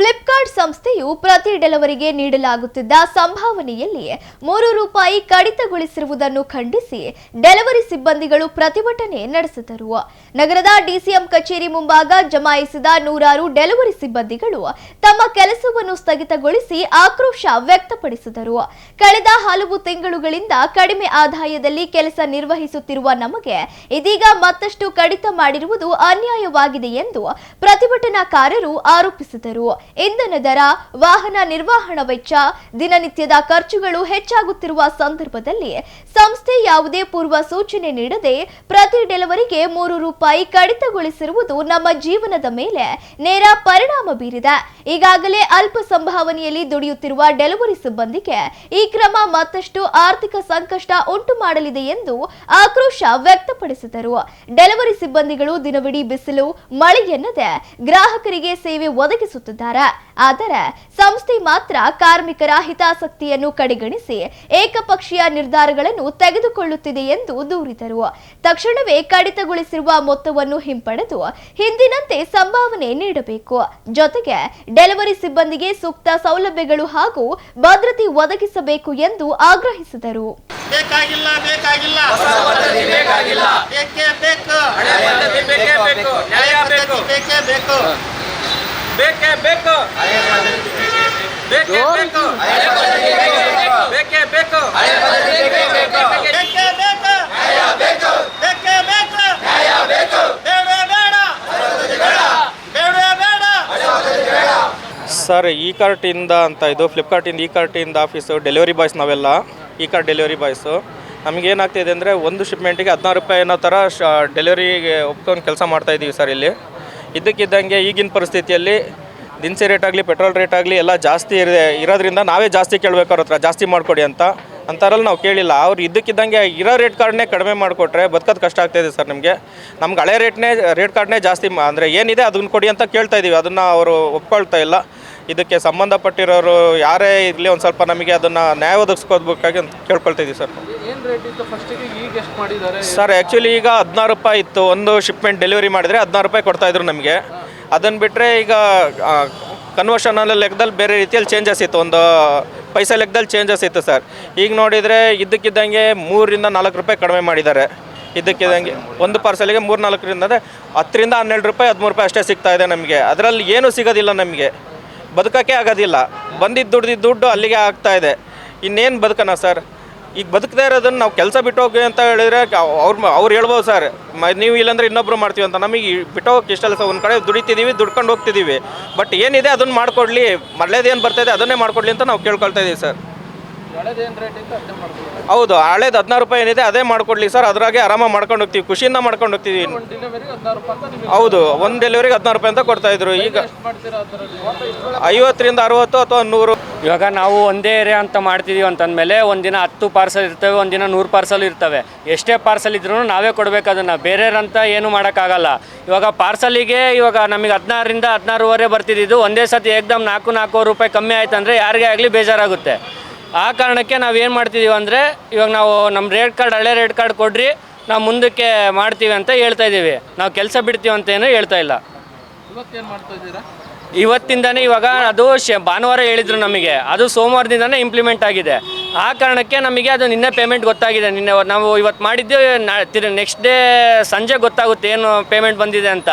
ಫ್ಲಿಪ್ಕಾರ್ಟ್ ಸಂಸ್ಥೆಯು ಪ್ರತಿ ಡೆಲಿವರಿಗೆ ನೀಡಲಾಗುತ್ತಿದ್ದ ಸಂಭಾವನೆಯಲ್ಲಿ ₹3 ಕಡಿತಗೊಳಿಸಿರುವುದನ್ನು ಖಂಡಿಸಿ ಡೆಲಿವರಿ ಸಿಬ್ಬಂದಿಗಳು ಪ್ರತಿಭಟನೆ ನಡೆಸಿದರು. ನಗರದ ಡಿಸಿಎಂ ಕಚೇರಿ ಮುಂಭಾಗ ಜಮಾಯಿಸಿದ ನೂರಾರು ಡೆಲಿವರಿ ಸಿಬ್ಬಂದಿಗಳು ತಮ್ಮ ಕೆಲಸವನ್ನು ಸ್ಥಗಿತಗೊಳಿಸಿ ಆಕ್ರೋಶ ವ್ಯಕ್ತಪಡಿಸಿದರು. ಕಳೆದ ಹಲವು ತಿಂಗಳುಗಳಿಂದ ಕಡಿಮೆ ಆದಾಯದಲ್ಲಿ ಕೆಲಸ ನಿರ್ವಹಿಸುತ್ತಿರುವ ನಮಗೆ ಇದೀಗ ಮತ್ತಷ್ಟು ಕಡಿತ ಮಾಡಿರುವುದು ಅನ್ಯಾಯವಾಗಿದೆ ಎಂದು ಪ್ರತಿಭಟನಾಕಾರರು ಆರೋಪಿಸಿದರು. ಇಂಧನ ದರ, ವಾಹನ ನಿರ್ವಹಣಾ ವೆಚ್ಚ, ದಿನನಿತ್ಯದ ಖರ್ಚುಗಳು ಹೆಚ್ಚಾಗುತ್ತಿರುವ ಸಂದರ್ಭದಲ್ಲಿ ಸಂಸ್ಥೆ ಯಾವುದೇ ಪೂರ್ವ ಸೂಚನೆ ನೀಡದೆ ಪ್ರತಿ ಡೆಲಿವರಿಗೆ ₹3 ಕಡಿತಗೊಳಿಸಿರುವುದು ನಮ್ಮ ಜೀವನದ ಮೇಲೆ ನೇರ ಪರಿಣಾಮ ಬೀರಿದೆ. ಈಗಾಗಲೇ ಅಲ್ಪ ಸಂಭಾವನೆಯಲ್ಲಿ ದುಡಿಯುತ್ತಿರುವ ಡೆಲಿವರಿ ಸಿಬ್ಬಂದಿಗೆ ಈ ಕ್ರಮ ಮತ್ತಷ್ಟು ಆರ್ಥಿಕ ಸಂಕಷ್ಟ ಉಂಟು ಮಾಡಲಿದೆ ಎಂದು ಆಕ್ರೋಶ ವ್ಯಕ್ತಪಡಿಸಿದರು. ಡೆಲಿವರಿ ಸಿಬ್ಬಂದಿಗಳು ದಿನವಿಡೀ ಬಿಸಿಲು, ಮಳೆ ಎನ್ನದೆ ಗ್ರಾಹಕರಿಗೆ ಸೇವೆ ಒದಗಿಸುತ್ತಿದ್ದಾರೆ. ಆದರೆ ಸಂಸ್ಥೆ ಮಾತ್ರ ಕಾರ್ಮಿಕರ ಹಿತಾಸಕ್ತಿಯನ್ನು ಕಡೆಗಣಿಸಿ ಏಕಪಕ್ಷೀಯ ನಿರ್ಧಾರಗಳನ್ನು ತೆಗೆದುಕೊಳ್ಳುತ್ತಿದೆ ಎಂದು ದೂರಿದರು. ತಕ್ಷಣವೇ ಕಡಿತಗೊಳಿಸಿರುವ ಮೊತ್ತವನ್ನು ಹಿಂಪಡೆದು ಹಿಂದಿನಂತೆ ಸಂಭಾವನೆ ನೀಡಬೇಕು. ಜೊತೆಗೆ ಡೆಲಿವರಿ ಸಿಬ್ಬಂದಿಗೆ ಸೂಕ್ತ ಸೌಲಭ್ಯಗಳು ಹಾಗೂ ಭದ್ರತೆ ಒದಗಿಸಬೇಕು ಎಂದು ಆಗ್ರಹಿಸಿದರು. ಸರ್, ಈ ಕಾರ್ಟಿಂದ ಅಂತ ಇದು ಫ್ಲಿಪ್ಕಾರ್ಟಿಂದ ಈ ಕಾರ್ಟಿಂದ ಆಫೀಸು ಡೆಲಿವರಿ ಬಾಯ್ಸ್ ನಾವೆಲ್ಲ ಈ ಕಾರ್ಟ್ ಡೆಲಿವರಿ ಬಾಯ್ಸು. ನಮಗೇನಾಗ್ತಿದೆ ಅಂದರೆ ಒಂದು ಶಿಪ್ಮೆಂಟಿಗೆ ₹16 ಅನ್ನೋ ಥರ ಡೆಲಿವರಿಗೆ ಒಪ್ಕೊಂಡು ಕೆಲಸ ಮಾಡ್ತಾಯಿದ್ದೀವಿ ಸರ್. ಇಲ್ಲಿ ಇದ್ದಕ್ಕಿದ್ದಂಗೆ ಈಗಿನ ಪರಿಸ್ಥಿತಿಯಲ್ಲಿ ದಿನಸಿ ರೇಟ್ ಆಗಲಿ, ಪೆಟ್ರೋಲ್ ರೇಟ್ ಆಗಲಿ ಎಲ್ಲ ಜಾಸ್ತಿ ಇರೋದ್ರಿಂದ ನಾವೇ ಜಾಸ್ತಿ ಕೇಳಬೇಕು ಅವ್ರ ಹತ್ರ, ಜಾಸ್ತಿ ಮಾಡಿಕೊಡಿ ಅಂತಾರಲ್ಲಿ ನಾವು ಕೇಳಿಲ್ಲ. ಅವ್ರು ಇದ್ದಕ್ಕಿದ್ದಂಗೆ ಇರೋ ರೇಟ್ ಕಾರ್ಡ್ನೇ ಕಡಿಮೆ ಮಾಡಿಕೊಟ್ರೆ ಬದುಕೋದು ಕಷ್ಟ ಆಗ್ತಾಯಿದೆ ಸರ್. ನಮ್ಗೆ ಹಳೆ ರೇಟ್ ಕಾರ್ಡ್ನೇ ಜಾಸ್ತಿ ಅಂದರೆ ಏನಿದೆ ಅದನ್ನು ಕೊಡಿ ಅಂತ ಕೇಳ್ತಾ ಇದ್ದೀವಿ. ಅದನ್ನು ಅವರು ಒಪ್ಕೊಳ್ತಾ ಇಲ್ಲ. ಇದಕ್ಕೆ ಸಂಬಂಧಪಟ್ಟಿರೋರು ಯಾರೇ ಇರಲಿ ಒಂದು ಸ್ವಲ್ಪ ನಮಗೆ ಅದನ್ನು ನ್ಯಾಯ ಒದಗಿಸ್ಕೋಬೇಕಾಗಿ ಅಂತ ಕೇಳ್ಕೊಳ್ತಾ ಇದ್ದೀವಿ ಸರ್. ಸರ್, ಆ್ಯಕ್ಚುಲಿ ಈಗ ₹16 ಇತ್ತು. ಒಂದು ಶಿಪ್ಮೆಂಟ್ ಡೆಲಿವರಿ ಮಾಡಿದರೆ ₹16 ಕೊಡ್ತಾಯಿದ್ರು ನಮಗೆ. ಅದನ್ನು ಬಿಟ್ಟರೆ ಈಗ ಕನ್ವರ್ಷನ್ ಲೆಕ್ಕದಲ್ಲಿ ಬೇರೆ ರೀತಿಯಲ್ಲಿ ಚೇಂಜಸ್ ಇತ್ತು, ಒಂದು ಪೈಸೆ ಲೆಕ್ಕದಲ್ಲಿ ಚೇಂಜಸ್ ಇತ್ತು ಸರ್. ಈಗ ನೋಡಿದರೆ ಇದ್ದಕ್ಕಿದ್ದಂಗೆ ₹3-4 ಕಡಿಮೆ ಮಾಡಿದ್ದಾರೆ. ಇದ್ದಕ್ಕಿದ್ದಂಗೆ ಒಂದು ಪಾರ್ಸಲಿಗೆ 3-4 ಅಂದರೆ ₹10 12 ₹13 ಅಷ್ಟೇ ಸಿಗ್ತಾ ಇದೆ ನಮಗೆ. ಅದರಲ್ಲಿ ಏನೂ ಸಿಗೋದಿಲ್ಲ, ನಮಗೆ ಬದುಕೋಕ್ಕೆ ಆಗೋದಿಲ್ಲ. ಬಂದಿದ್ದು ದುಡ್ಡು ಅಲ್ಲಿಗೆ ಆಗ್ತಾಯಿದೆ. ಇನ್ನೇನು ಬದುಕೋಣ ಸರ್? ಈಗ ಬದುಕದೇ ಇರೋದನ್ನು ನಾವು ಕೆಲಸ ಬಿಟ್ಟು ಹೋಗಿ ಅಂತ ಹೇಳಿದರೆ ಅವ್ರು ಹೇಳ್ಬೋದು ಸರ್, ನೀವು ಇಲ್ಲಾಂದರೆ ಇನ್ನೊಬ್ರು ಮಾಡ್ತೀವಿ ಅಂತ. ನಮಗೆ ಬಿಟ್ಟು ಹೋಗೋಕೆ ಇಷ್ಟಲ್ಲ ಸರ್. ಒಂದು ಕಡೆ ದುಡಿತಿದ್ದೀವಿ, ದುಡ್ಕೊಂಡು ಹೋಗ್ತಿದ್ದೀವಿ. ಬಟ್ ಏನಿದೆ ಅದನ್ನು ಮಾಡಿಕೊಡ್ಲಿ, ಮಳ್ಳೇದೇನು ಬರ್ತಾಯಿದೆ ಅದನ್ನೇ ಮಾಡಿಕೊಡ್ಲಿ ಅಂತ ನಾವು ಕೇಳ್ಕೊಳ್ತಾ ಇದ್ದೀವಿ ಸರ್. ಹೌದು, ಹಳೇದು ₹16 ಏನಿದೆ ಅದೇ ಮಾಡಿಕೊಡ್ಲಿ ಸರ್. ಅದ್ರಾಗೆ ಆರಾಮಾಗಿ ಮಾಡ್ಕೊಂಡು ಹೋಗ್ತೀವಿ, ಖುಷಿಯಿಂದ ಮಾಡ್ಕೊಂಡು ಹೋಗ್ತೀವಿ. ಹೌದು, ಒಂದು ಡೆಲಿವರಿಗೆ ₹16 ಅಂತ ಕೊಡ್ತಾಯಿದ್ರು. ಈಗ 50-60 ಅಥವಾ 100. ಇವಾಗ ನಾವು ಒಂದೇ ಏರಿಯಾ ಅಂತ ಮಾಡ್ತಿದ್ದೀವಿ ಅಂತಂದಮೇಲೆ ಒಂದಿನ 10 ಪಾರ್ಸಲ್ ಇರ್ತವೆ, ಒಂದಿನ 100 ಪಾರ್ಸಲ್ ಇರ್ತವೆ. ಎಷ್ಟೇ ಪಾರ್ಸಲ್ ಇದ್ರೂ ನಾವೇ ಕೊಡಬೇಕು ಅದನ್ನು, ಬೇರೆಯವ್ರಂತ ಏನು ಮಾಡೋಕ್ಕಾಗಲ್ಲ. ಇವಾಗ ಪಾರ್ಸಲಿಗೆ ಇವಾಗ ನಮಗೆ 16ರಿಂದ 16.5 ಬರ್ತಿದ್ದು, ಒಂದೇ ಸತಿ ಏಕದಮ್ ₹400 ಕಮ್ಮಿ ಆಯ್ತು ಅಂದರೆ ಯಾರಿಗೇ ಆಗಲಿ ಬೇಜಾರಾಗುತ್ತೆ. ಆ ಕಾರಣಕ್ಕೆ ನಾವು ಏನು ಮಾಡ್ತಿದ್ದೀವಿ ಅಂದರೆ, ಇವಾಗ ನಾವು ನಮ್ಮ ರೇಟ್ ಕಾರ್ಡ್, ಹಳೆ ರೇಟ್ ಕಾರ್ಡ್ ಕೊಡ್ರಿ, ನಾವು ಮುಂದಕ್ಕೆ ಮಾಡ್ತೀವಿ ಅಂತ ಹೇಳ್ತಾ ಇದ್ದೀವಿ. ನಾವು ಕೆಲಸ ಬಿಡ್ತೀವಿ ಅಂತ ಏನೂ ಹೇಳ್ತಾ ಇಲ್ಲ. ಇವತ್ತಿಂದನೇ ಇವಾಗ ಅದು ಭಾನುವಾರ ಹೇಳಿದರು ನಮಗೆ, ಅದು ಸೋಮವಾರದಿಂದನೇ ಇಂಪ್ಲಿಮೆಂಟ್ ಆಗಿದೆ. ಆ ಕಾರಣಕ್ಕೆ ನಮಗೆ ಅದು ನಿನ್ನೆ ಪೇಮೆಂಟ್ ಗೊತ್ತಾಗಿದೆ. ನಿನ್ನೆ ನಾವು ಇವತ್ತು ಮಾಡಿದ್ದೀವಿ, ನೆಕ್ಸ್ಟ್ ಡೇ ಸಂಜೆ ಗೊತ್ತಾಗುತ್ತೆ ಏನು ಪೇಮೆಂಟ್ ಬಂದಿದೆ ಅಂತ.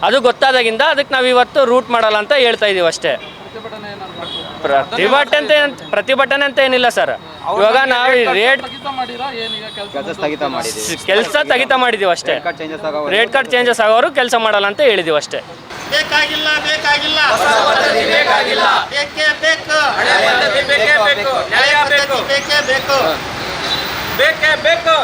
ಅದು ಗೊತ್ತಾದಾಗಿಂದ ಅದಕ್ಕೆ ನಾವು ಇವತ್ತು ರೂಟ್ ಮಾಡಲ್ಲ ಅಂತ ಹೇಳ್ತಾ ಇದ್ದೀವಿ ಅಷ್ಟೇ. ಪ್ರತಿಭಟನೆ ಅಂತ ಏನಿಲ್ಲ ಸರ್. ಇವಾಗ ನಾವು ಕೆಲಸ ಸ್ಥಗಿತ ಮಾಡಿದೀವಿ ಅಷ್ಟೇ. ರೇಟ್ ಕಾರ್ಡ್ ಚೇಂಜಸ್ ಆಗೋರು ಕೆಲಸ ಮಾಡಲ್ಲ ಅಂತ ಹೇಳಿದೀವಿ ಅಷ್ಟೇ. ಬೇಕು